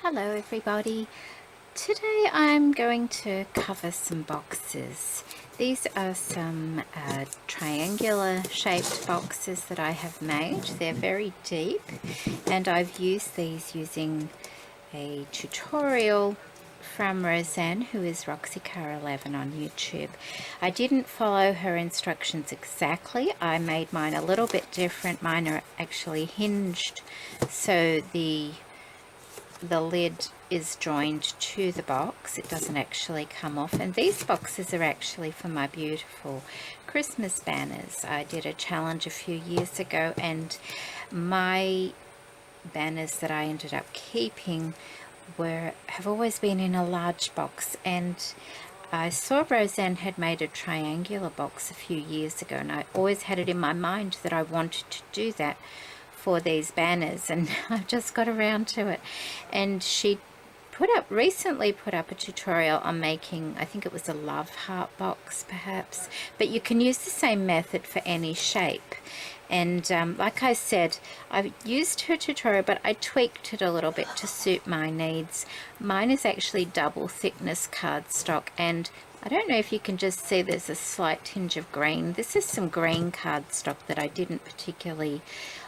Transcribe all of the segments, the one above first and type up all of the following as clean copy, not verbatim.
Hello everybody. Today I'm going to cover some boxes. These are some triangular shaped boxes that I have made. They're very deep and I've used these using a tutorial from Roseanne, who is RoxyCar11 on YouTube. I didn't follow her instructions exactly. I made mine a little bit different. Mine are actually hinged, so the lid is joined to the box. It doesn't actually come off, and these boxes are actually for my beautiful Christmas banners. I did a challenge a few years ago, and my banners that I ended up keeping have always been in a large box, and I saw Roseanne had made a triangular box a few years ago, and I always had it in my mind that I wanted to do that for these banners, and I've just got around to it. And she recently put up a tutorial on making, I think it was a love heart box perhaps, but you can use the same method for any shape. And like I said, I used her tutorial, but I tweaked it a little bit to suit my needs. Mine is actually double thickness cardstock, and I don't know if you can just see there's a slight tinge of green. This is some green cardstock that I didn't particularly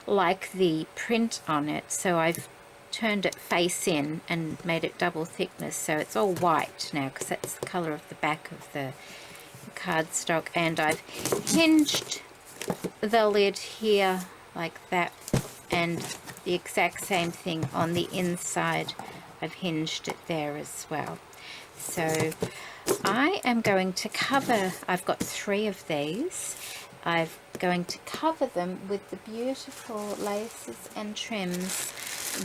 like the print on it, so I've turned it face in and made it double thickness, so it's all white now because that's the color of the back of the cardstock. And I've hinged the lid here like that, and the exact same thing on the inside. I've hinged it there as well. So I am going to cover, I've got 3 of these. I'm going to cover them with the beautiful laces and trims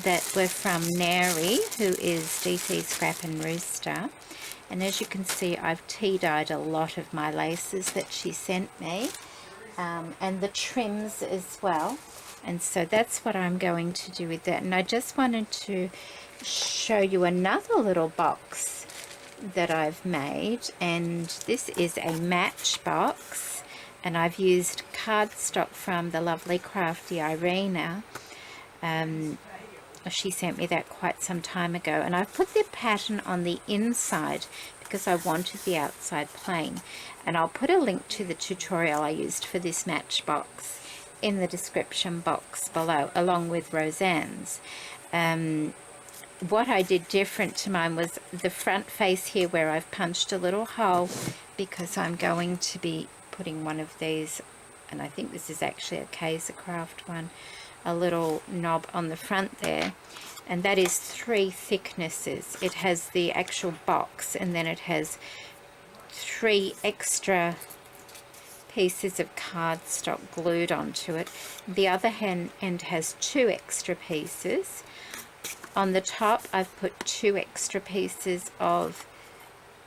that were from Nery, who is DC Scrap and Rooster. And as you can see, I've tea-dyed a lot of my laces that she sent me, and the trims as well. And so that's what I'm going to do with that. And I just wanted to show you another little box that I've made, and this is a Matchbox, and I've used cardstock from the lovely crafty Irina. She sent me that quite some time ago, and I've put the pattern on the inside because I wanted the outside plain, and I'll put a link to the tutorial I used for this Matchbox in the description box below, along with Roseanne's. What I did different to mine was the front face here, where I've punched a little hole because I'm going to be putting one of these, and I think this is actually a Kaiser Craft one, a little knob on the front there, and that is 3 thicknesses. It has the actual box, and then it has 3 extra pieces of cardstock glued onto it. The other end has 2 extra pieces. On the top I've put 2 extra pieces of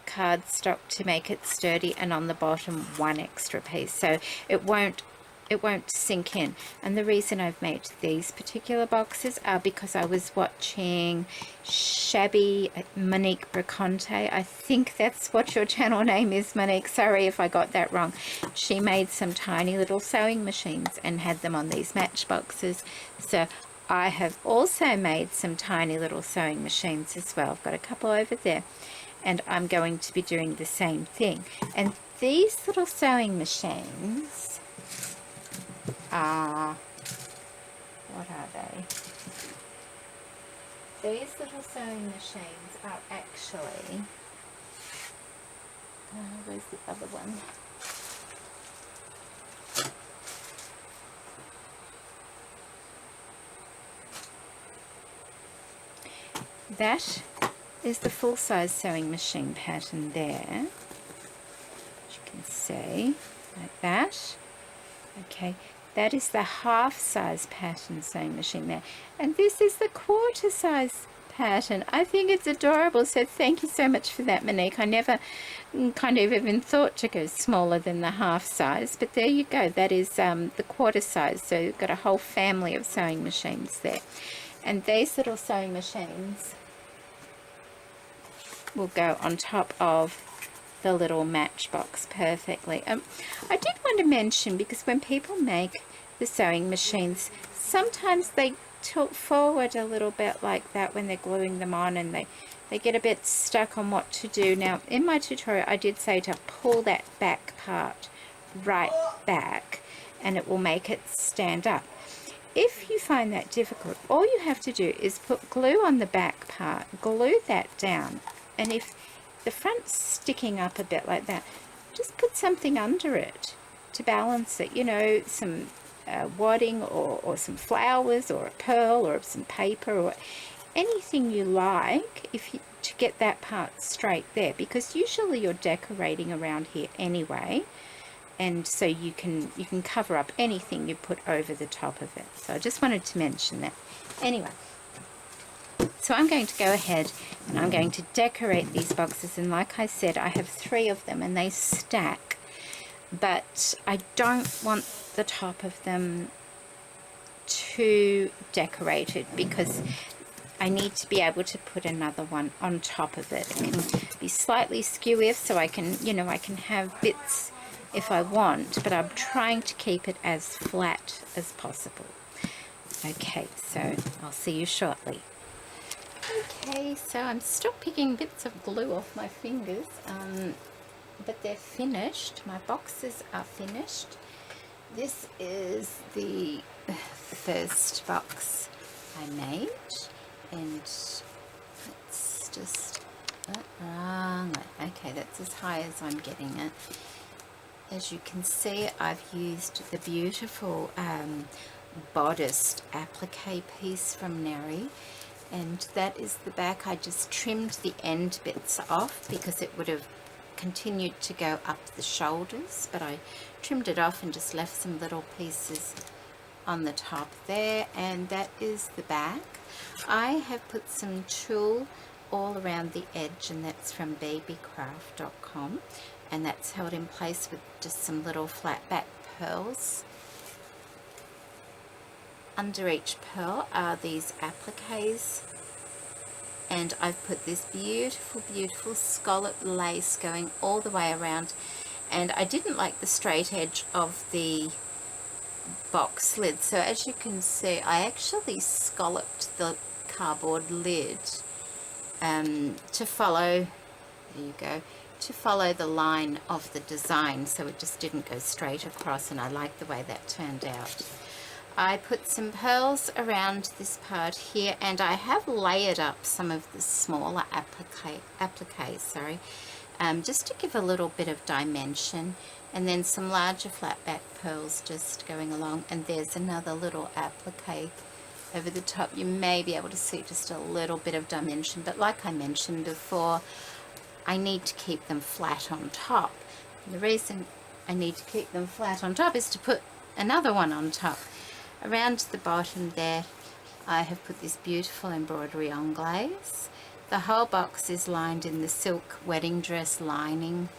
cardstock to make it sturdy, and on the bottom 1 extra piece, so it won't sink in. And the reason I've made these particular boxes are because I was watching Shabby Monique Braconte. I think that's what your channel name is, Monique. Sorry if I got that wrong. She made some tiny little sewing machines and had them on these Matchboxes. So I have also made some tiny little sewing machines as well. I've got a couple over there, and I'm going to be doing the same thing. And these little sewing machines are, what are they? These little sewing machines are actually, where's the other one? That is the full-size sewing machine pattern there, as you can see, like that. Okay, that is the half-size pattern sewing machine there, and this is the quarter-size pattern. I think it's adorable, so thank you so much for that, Monique. I never kind of even thought to go smaller than the half-size, but there you go. That is the quarter-size, so you've got a whole family of sewing machines there. And these little sewing machines will go on top of the little Matchbox perfectly. I did want to mention, because when people make the sewing machines, sometimes they tilt forward a little bit like that when they're gluing them on, and they get a bit stuck on what to do. Now, in my tutorial, I did say to pull that back part right back, and it will make it stand up. If you find that difficult, all you have to do is put glue on the back part, glue that down, and if the front's sticking up a bit like that, just put something under it to balance it, you know, some wadding or some flowers or a pearl or some paper or anything you like, to get that part straight there, because usually you're decorating around here anyway, and so you can cover up anything you put over the top of it. So I just wanted to mention that. Anyway, so I'm going to go ahead and I'm going to decorate these boxes, and like I said, I have 3 of them and they stack, but I don't want the top of them too decorated because I need to be able to put another one on top of it. It can be slightly skew so I can, you know, I can have bits if I want, but I'm trying to keep it as flat as possible. Okay, so I'll see you shortly. Okay, so I'm still picking bits of glue off my fingers, but they're finished. My boxes are finished. This is the first box I made, and let's just, okay, that's as high as I'm getting it. As you can see, I've used the beautiful bodice applique piece from Nery, and that is the back. I just trimmed the end bits off because it would have continued to go up the shoulders, but I trimmed it off and just left some little pieces on the top there, and that is the back. I have put some tulle all around the edge, and that's from babycraft.com, and that's held in place with just some little flat back pearls. Under each pearl are these appliques, and I've put this beautiful, beautiful scalloped lace going all the way around, and I didn't like the straight edge of the box lid, so as you can see, I actually scalloped the cardboard lid to follow, there you go, to follow the line of the design, so it just didn't go straight across, and I like the way that turned out. I put some pearls around this part here, and I have layered up some of the smaller appliques, just to give a little bit of dimension, and then some larger flat back pearls just going along, and there's another little applique over the top. You may be able to see just a little bit of dimension, but like I mentioned before, I need to keep them flat on top. And the reason I need to keep them flat on top is to put another one on top. Around the bottom there, I have put this beautiful embroidery anglaise. The whole box is lined in the silk wedding dress lining,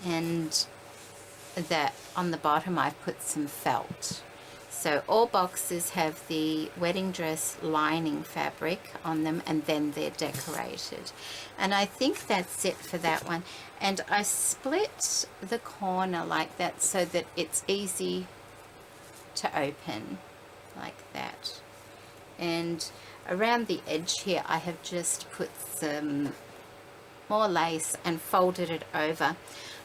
and that on the bottom I've put some felt. So all boxes have the wedding dress lining fabric on them, and then they're decorated. And I think that's it for that one. And I split the corner like that so that it's easy to open like that. And around the edge here I have just put some more lace and folded it over.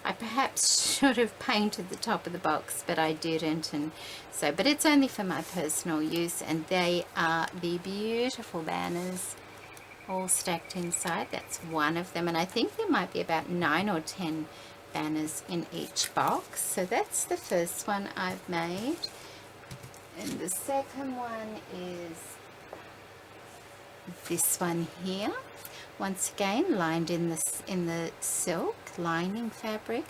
I perhaps should have painted the top of the box, but I didn't, and so, but it's only for my personal use, and they are the beautiful banners all stacked inside. That's one of them, and I think there might be about 9 or 10 banners in each box. So that's the first one I've made, and the second one is this one here. Once again, lined in the silk lining fabric,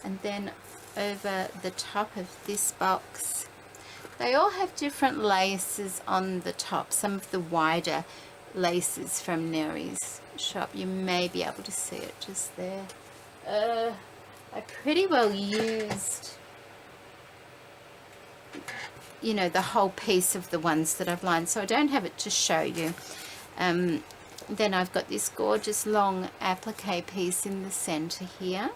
and then over the top of this box, they all have different laces on the top. Some of the wider laces from Nery's shop, you may be able to see it just there. I pretty well used, you know, the whole piece of the ones that I've lined, so I don't have it to show you. Then I've got this gorgeous long applique piece in the center here,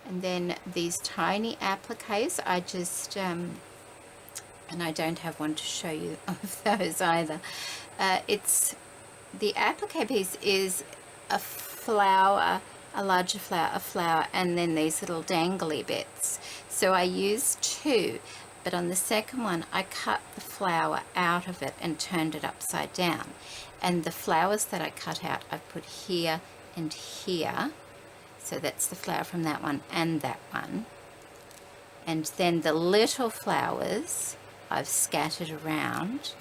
and then these tiny appliques I just and I don't have one to show you of those either. It's the applique piece is a flower, a larger flower, a flower, and then these little dangly bits. So I used two, but on the second one I cut the flower out of it and turned it upside down. And the flowers that I cut out I've put here and here. So that's the flower from that one and that one. And then the little flowers I've scattered around.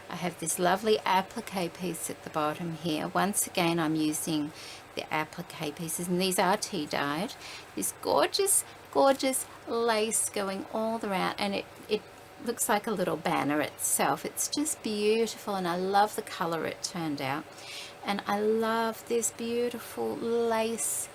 I have this lovely applique piece at the bottom here. Once again, I'm using the applique pieces, and these are tea dyed. This gorgeous, gorgeous lace going all around, and it looks like a little banner itself. It's just beautiful, and I love the color it turned out. And I love this beautiful lace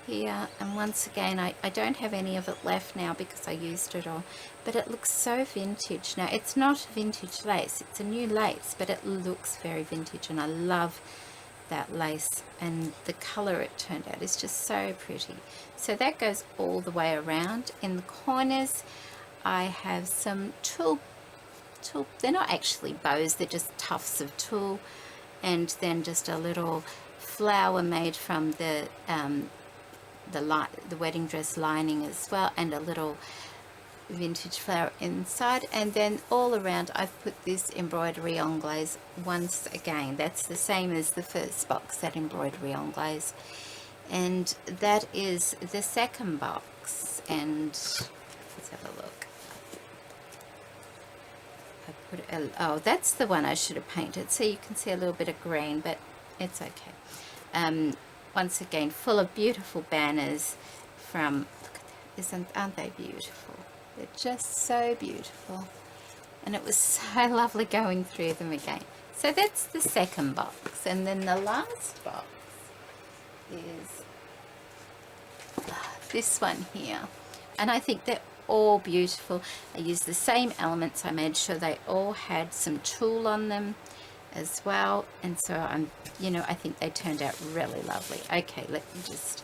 here, and once again I don't have any of it left now because I used it all, but it looks so vintage. Now it's not vintage lace, it's a new lace, but it looks very vintage, and I love that lace, and the color it turned out is just so pretty. So that goes all the way around. In the corners I have some tulle, they're not actually bows, they're just tufts of tulle, and then just a little flower made from the wedding dress lining as well, and a little vintage flower inside. And then all around I've put this embroidery anglaise once again. That's the same as the first box, that embroidery anglaise, and that is the second box. And let's have a look. Oh, that's the one I should have painted, so you can see a little bit of green, but it's okay. Once again, full of beautiful banners from, look at that, aren't they beautiful? They're just so beautiful, and it was so lovely going through them again. So that's the second box, and then the last box is this one here, and I think they're all beautiful. I used the same elements. I made sure they all had some tulle on them as well, and so I think they turned out really lovely. Okay, let me just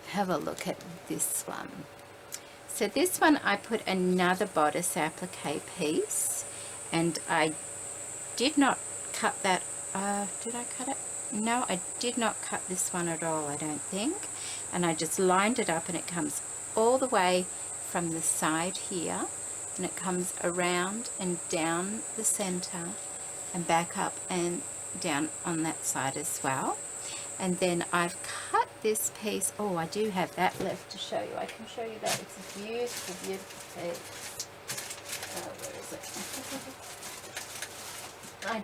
have a look at this one. So this one I put another bodice applique piece, and I did not cut that. Did I cut it? No, I did not cut this one at all, I don't think. And I just lined it up, and it comes all the way from the side here, and it comes around and down the center and back up and down on that side as well. And then I've cut this piece. Oh, I do have that left to show you. I can show you that. It's a beautiful, beautiful piece. Where is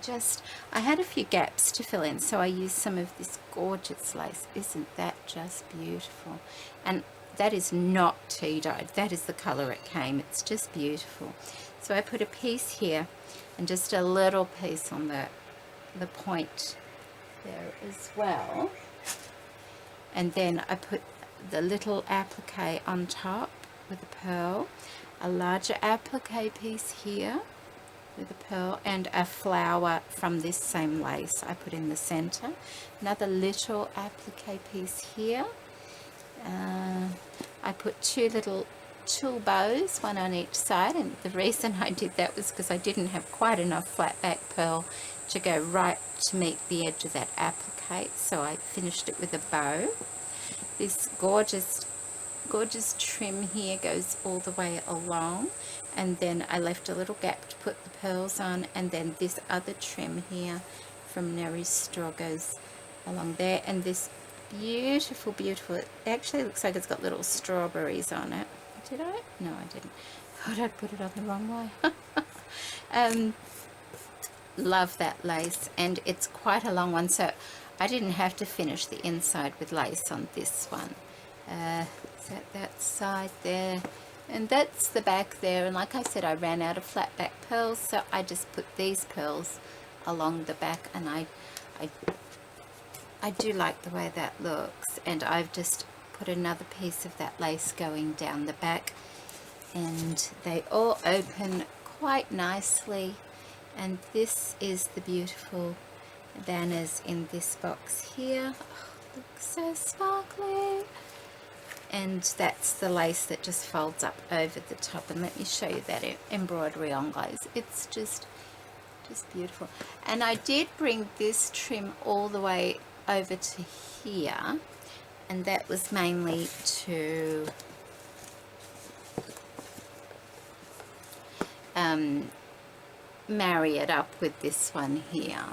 it? I had a few gaps to fill in, so I used some of this gorgeous lace. Isn't that just beautiful? And that is not tea dyed. That is the color it came. It's just beautiful. So I put a piece here and just a little piece on the point there as well. And then I put the little applique on top with a pearl, a larger applique piece here with a pearl, and a flower from this same lace I put in the center. Another little applique piece here. I put two little tulle bows, one on each side, and the reason I did that was because I didn't have quite enough flat back pearl to go right to meet the edge of that applique, so I finished it with a bow. This gorgeous, gorgeous trim here goes all the way along, and then I left a little gap to put the pearls on, and then this other trim here from Nery's straw goes along there, and this beautiful, beautiful, it actually looks like it's got little strawberries on it. Did I? No, I didn't. Thought I'd put it on the wrong way. Love that lace, and it's quite a long one, so I didn't have to finish the inside with lace on this one. Is that side there, and that's the back there, and like I said, I ran out of flat back pearls, so I just put these pearls along the back, and I do like the way that looks, and I've just put another piece of that lace going down the back, and they all open quite nicely. And this is the beautiful banners in this box here. Oh, looks so sparkly. and that's the lace that just folds up over the top. And let me show you that embroidery on, guys. It's just beautiful. And I did bring this trim all the way over to here, and that was mainly to marry it up with this one here.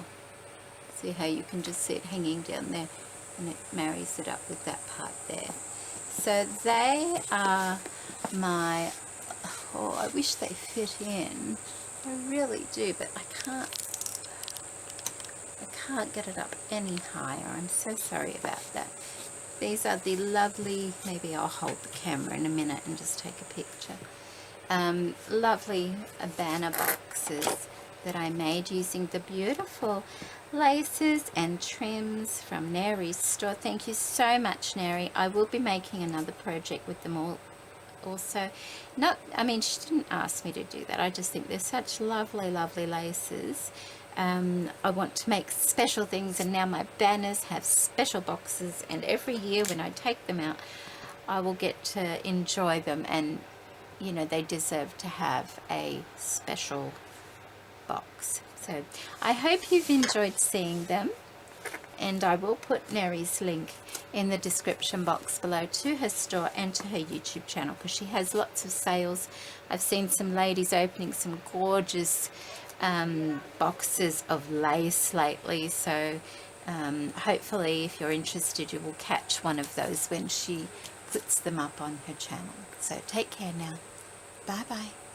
See how you can just see it hanging down there, and it marries it up with that part there. So they are my, oh, I wish they fit in. I really do, but I can't get it up any higher. I'm so sorry about that. These are the lovely, maybe I'll hold the camera in a minute and just take a picture. Lovely banner boxes that I made using the beautiful laces and trims from Nery's store. Thank you so much, Nery. I will be making another project with them all also. I mean, she didn't ask me to do that. I just think they're such lovely, lovely laces. I want to make special things, and now my banners have special boxes, and every year when I take them out, I will get to enjoy them, and you know, they deserve to have a special box. So I hope you've enjoyed seeing them, and I will put Nery's link in the description box below to her store and to her YouTube channel, because she has lots of sales. I've seen some ladies opening some gorgeous boxes of lace lately, so hopefully if you're interested you will catch one of those when she puts them up on her channel. So take care now. Bye bye.